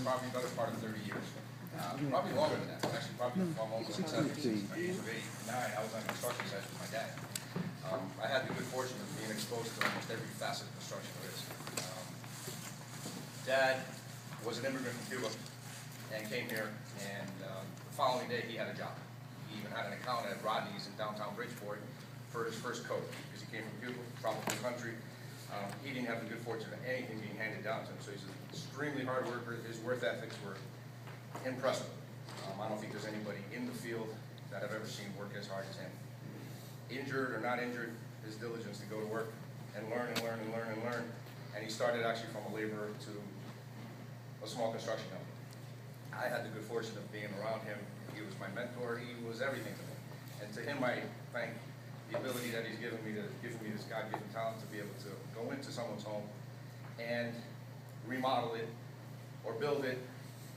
probably the better part of 30 years. Probably longer than that. Actually, probably from almost since my age of 89, I was on construction sites with my dad. I had the good fortune of being exposed to almost every facet of construction there is. Dad was an immigrant from Cuba and came here, and the following day he had a job. He even had an account at Rodney's in downtown Bridgeport for his first coat, because he came from Cuba, traveled the country. He didn't have the good fortune of anything being handed down to him, so he's an extremely hard worker. His work ethics were impressive. I don't think there's anybody in the field that I've ever seen work as hard as him. Injured or not injured, his diligence to go to work and learn and learn and learn and learn. And he started actually from a laborer to a small construction company. I had the good fortune of being around him. He was my mentor. He was everything to me. And to him, I thank the ability that he's given me this God-given talent to be able to go into someone's home and remodel it or build it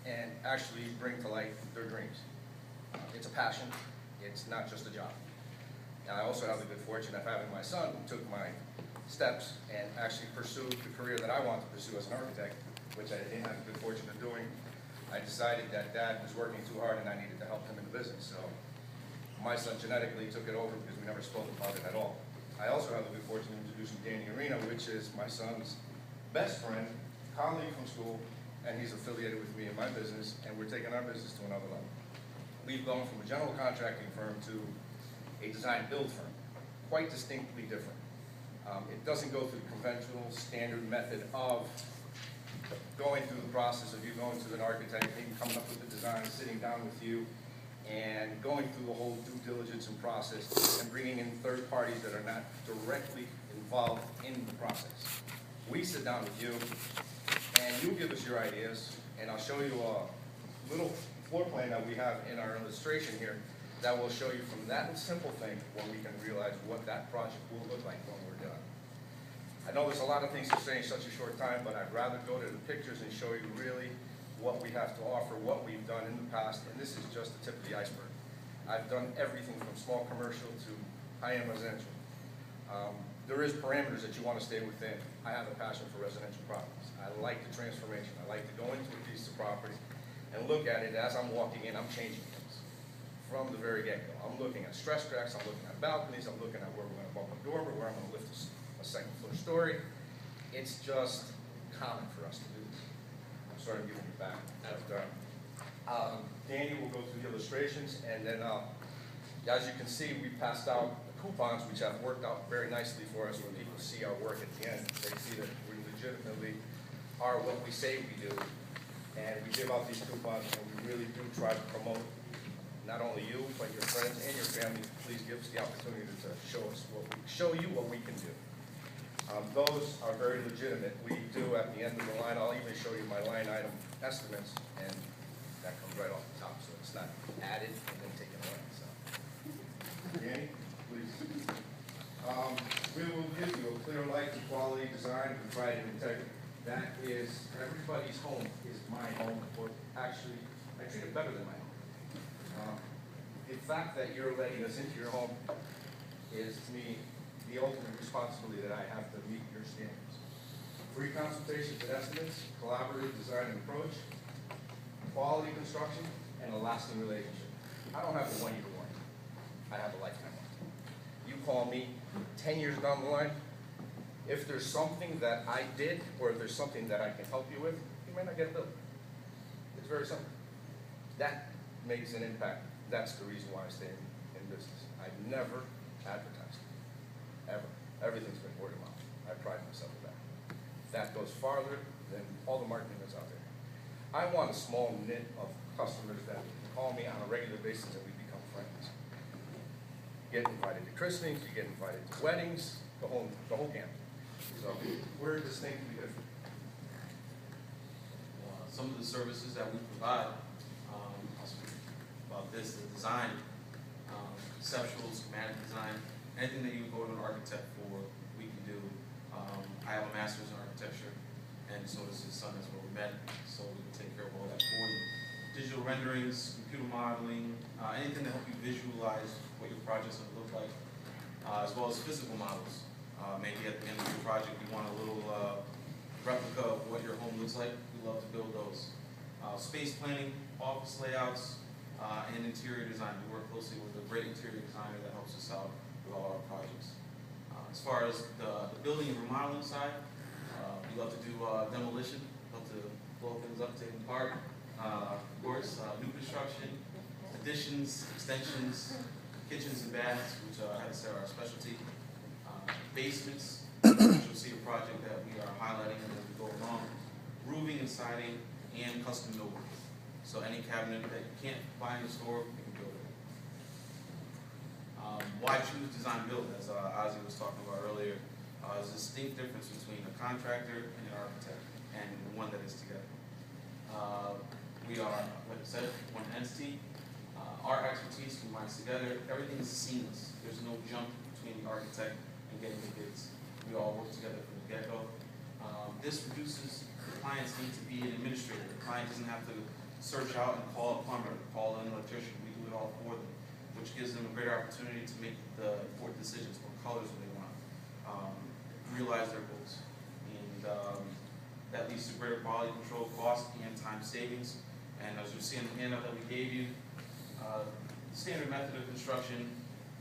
and actually bring to life their dreams. It's a passion. It's not just a job. Now, I also have the good fortune of having my son who took my steps and actually pursued the career that I wanted to pursue as an architect, which I didn't have the good fortune of doing. I decided that Dad was working too hard and I needed to help him in the business. So my son genetically took it over because we never spoke about it at all. I also have the good fortune of introducing Danny Arena, which is my son's best friend, colleague from school, and he's affiliated with me in my business, and we're taking our business to another level. We've gone from a general contracting firm to a design-build firm, quite distinctly different. It doesn't go through the conventional standard method of going through the process of you going to an architect, maybe coming up with the design, sitting down with you, and going through the whole due diligence and process, and bringing in third parties that are not directly involved in the process. We sit down with you, and you give us your ideas, and I'll show you a little floor plan that we have in our illustration here that will show you from that simple thing when we can realize what that project will look like when we're done. I know there's a lot of things to say in such a short time, but I'd rather go to the pictures and show you really what we have to offer, what we've done in the past, and this is just the tip of the iceberg. I've done everything from small commercial to high-end residential. There is parameters that you want to stay within. I have a passion for residential properties. I like the transformation. I like to go into a piece of property and look at it as I'm walking in. I'm changing things from the very get-go. I'm looking at stress cracks. I'm looking at balconies. I'm looking at where we're going to bump a dormer, where I'm going to lift a second floor story. It's just common for us to do this. I'm sorry I'm giving you back. Danny will go through the illustrations, and then as you can see, we passed out the coupons, which have worked out very nicely for us. When people see our work at the end, they see that we legitimately are what we say we do, and we give out these coupons, and we really do try to promote not only you, but your friends and your family. Please give us the opportunity to show you what we can do. Those are very legitimate. We do at the end of the line, I'll even show you my line item estimates, and that comes right off the top, so it's not added and then taken away. So, Danny, please. We will give you a clear light to quality, design, and pride and integrity. That is, everybody's home is my home, or actually, I treat it better than my home. The fact that you're letting us into your home is, to me, the ultimate responsibility that I have to meet your standards. Free consultations and estimates, collaborative design and approach, quality construction, and a lasting relationship. I don't have a one-year warranty. I have a lifetime warranty. You call me 10 years down the line, if there's something that I did or if there's something that I can help you with, you may not get a bill. It's very simple. That makes an impact. That's the reason why I stay in business. I've never advertised. Ever. Everything's been word of mouth. I pride myself in that. That goes farther than all the marketing that's out there. I want a small knit of customers that call me on a regular basis and we become friends. You get invited to christenings, you get invited to weddings, the whole gamut. So we're distinctly different. Some of the services that we provide, I'll speak about this, the design, conceptual, schematic design, anything that you would go to an architect for, we can do. I have a master's in architecture, and so does his son as well. We met, so we can take care of all that for you. Digital renderings, computer modeling, anything to help you visualize what your project's going to look like, as well as physical models. Maybe at the end of your project, you want a little replica of what your home looks like. We love to build those. Space planning, office layouts, and interior design. We work closely with a great interior designer that helps us out with all our projects. As far as the building and remodeling side, we love to do demolition, love to blow things up, take them apart. Of course, new construction, additions, extensions, kitchens and baths, which I had to say are our specialty. Basements, which you'll see a project that we are highlighting as we go along. Roofing and siding, and custom millwork. So any cabinet that you can't buy in the store, you can build it. Why choose design build? As Ozzie was talking about earlier, there's a distinct difference between a contractor and an architect, and the one that is together. We are, like I said, one entity. Our expertise combines together. Everything is seamless. There's no jump between the architect and getting the bids. We all work together from the get-go. This reduces the client's need to be an administrator. The client doesn't have to search out and call a plumber, call an electrician. We do it all for them, which gives them a greater opportunity to make the important decisions, what colors do they want, realize their goals. And that leads to greater quality control, cost, and time savings. And as you see in the handout that we gave you, standard method of construction,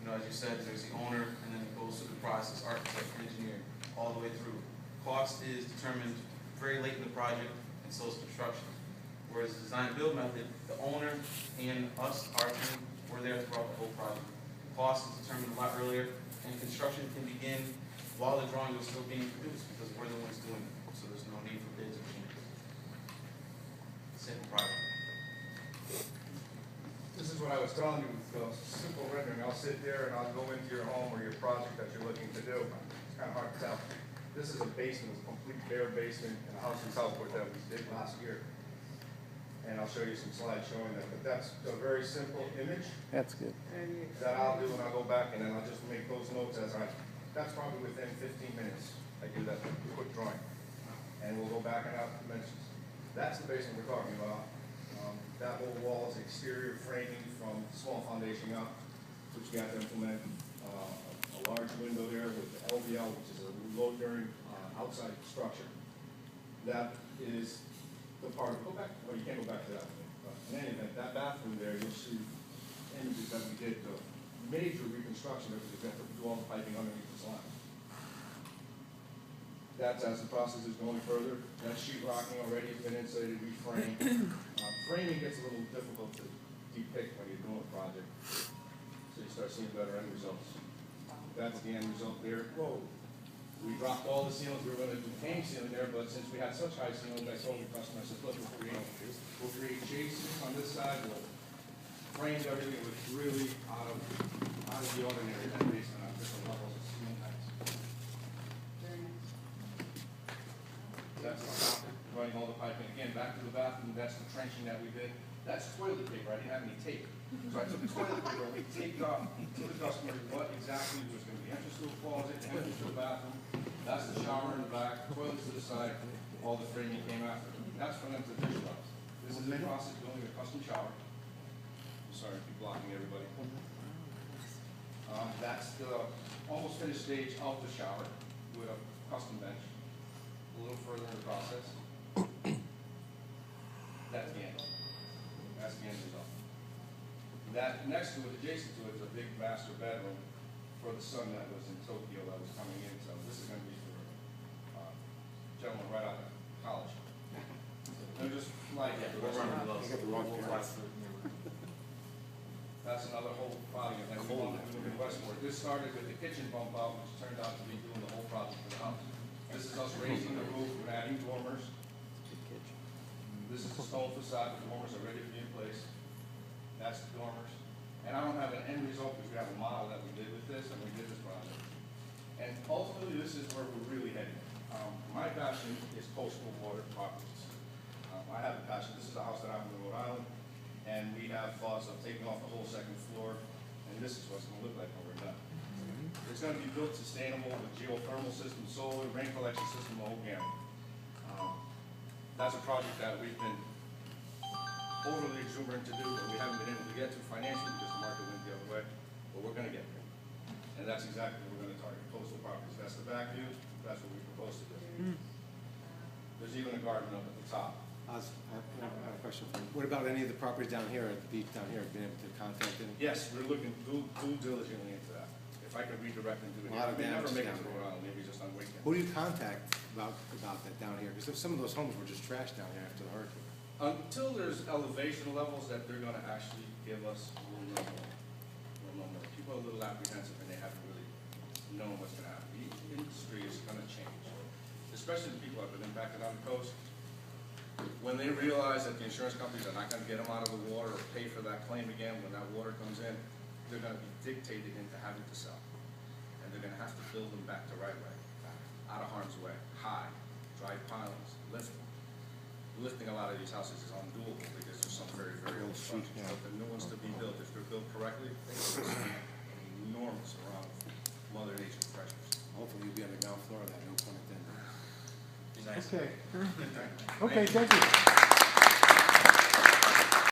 as you said, there's the owner, and then it goes through the process, architect, engineer, all the way through. Cost is determined very late in the project, and so is construction. Whereas the design build method, the owner and us, our team, we're there throughout the whole project. Cost is determined a lot earlier, and construction can begin while the drawings are still being produced, because we're the ones doing it. So there's no need for bids or changes. Simple project. This is what I was telling you, with simple rendering. I'll sit there and I'll go into your home or your project that you're looking to do. It's kind of hard to tell. This is a basement, a complete bare basement in a house in Southport that we did last year. And I'll show you some slides showing that. But that's a very simple image. That's good. That I'll do when I go back, and then I'll just make those notes that's probably within 15 minutes. I do that quick drawing. And we'll go back and out dimensions. That's the basement we're talking about. That whole wall is exterior framing from small foundation up, which you have to implement a large window there with the LVL, which is a load bearing outside structure. That is the part, go back, well, you can't go back to that one. But in any event, that bathroom there, you'll see images that we did, the major reconstruction that we had to do all the piping underneath the slab. That's as the process is going further. That sheet rocking already has been insulated, reframed. Framing gets a little difficult to depict when you're doing a project, so you start seeing better end results. That's the end result there. Whoa. We dropped all the ceilings. We were going to do hang ceiling there, but since we had such high ceilings, I told the customer, I said, look, we'll create chases on this side. We'll frame everything. It was really out of the ordinary, that basement on different levels of ceiling heights. That's the soffit, running all the piping. Again, back to the bathroom, that's the trenching that we did. That's toilet paper. I didn't have any tape. So I took toilet paper, we taped off to the customer what exactly was going to be. Entrance to a closet, entrance to the bathroom. That's the shower in the back, toilets to the side, all the framing came after. That's for them to visualize. This is the process of building a custom shower. I'm sorry, I keep blocking everybody. That's the almost finished stage of the shower with a custom bench. A little further in the process. That's the end. That's the end result. That next to it, adjacent to it, is a big master bedroom for the son that was in Tokyo that was coming in. So this is going to be for a gentleman right out of college. They're just like that. That's another whole project that we want to do in Westport. This started with the kitchen bump out, which turned out to be doing the whole project for the house. This is us raising the roof and adding dormers. This is the stone facade. The dormers are ready to be in place. That's the dormers. And I don't have an end result because we have a model that we did with this, and we did this project. And ultimately, this is where we're really heading. My passion is coastal water properties. I have a passion. This is a house that I have in Rhode Island, and we have thoughts of taking off the whole second floor, and this is what it's going to look like when we're done. It's going to be built sustainable with geothermal system, solar, rain collection system, the whole gamut. That's a project that we've been overly exuberant to do, but we haven't been able to get to financially because the market went the other way, but we're going to get there. And that's exactly what we're going to target, coastal properties. That's the back view, that's what we propose to do. There's even a garden up at the top. I have a question for you. What about any of the properties down here at the beach down here? Been able to contact them? Yes, we're looking due diligently into that. If I could redirect them to it, A lot I of may never damage make it down to there. Rhode Island, maybe just on weekends. Who do you contact about that down here? Because some of those homes were just trashed down here after the hurricane. Until there's elevation levels that they're gonna actually give us, we'll know more. We'll know more. People are a little apprehensive and they haven't really known what's gonna happen. The industry is gonna change, especially the people that have been impacted on the coast. When they realize that the insurance companies are not gonna get them out of the water or pay for that claim again when that water comes in, they're gonna be dictated into having to sell. And they're gonna have to build them back the right way, out of harm's way, high, dry pilings, lifting. Lifting a lot of these houses is undoable because there's some very, very old structures. Yeah. But the new ones to be built, if they're built correctly, they can withstand an enormous amount of Mother Nature pressures. Hopefully you'll be on the ground floor of that, no pun intended. Be nice. Okay. Okay, thank you.